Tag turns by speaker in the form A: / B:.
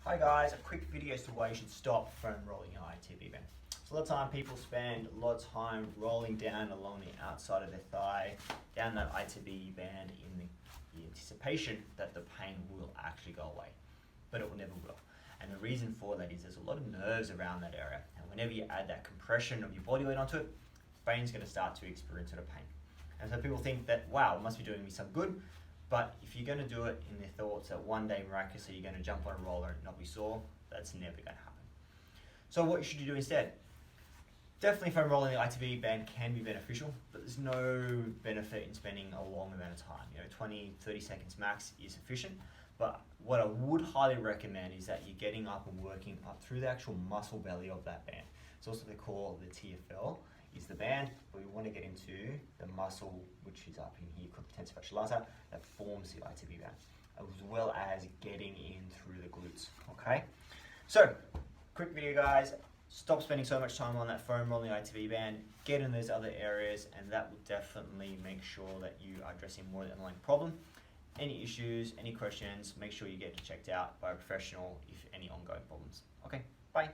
A: Hi guys, a quick video as to why you should stop foam rolling your ITB band. So a lot of time people spend a lot of time rolling down along the outside of their thigh, down that ITB band in the anticipation that the pain will actually go away, but it will never will. And the reason for that is there's a lot of nerves around that area, and whenever you add that compression of your body weight onto it, the brain's going to start to experience a pain. And so people think that, wow, it must be doing me some good. But if you're going to do it in their thoughts that one day miraculously you're going to jump on a roller and not be sore, that's never going to happen. So what should you do instead? Definitely foam rolling the ITB band can be beneficial, but there's no benefit in spending a long amount of time. 20, 30 seconds max is sufficient. But what I would highly recommend is that you're getting up and working up through the actual muscle belly of that band. It's also what they call the TFL. Is the band, but we want to get into the muscle which is up in here called the tensor fasciae lata that forms the ITB band, as well as getting in through the glutes. Okay, so quick video guys, stop spending so much time on that foam rolling ITB band, get in those other areas, and that will definitely make sure that you are addressing more of the underlying problem. Any issues, any questions, make sure you get checked out by a professional if any ongoing problems. Okay, bye.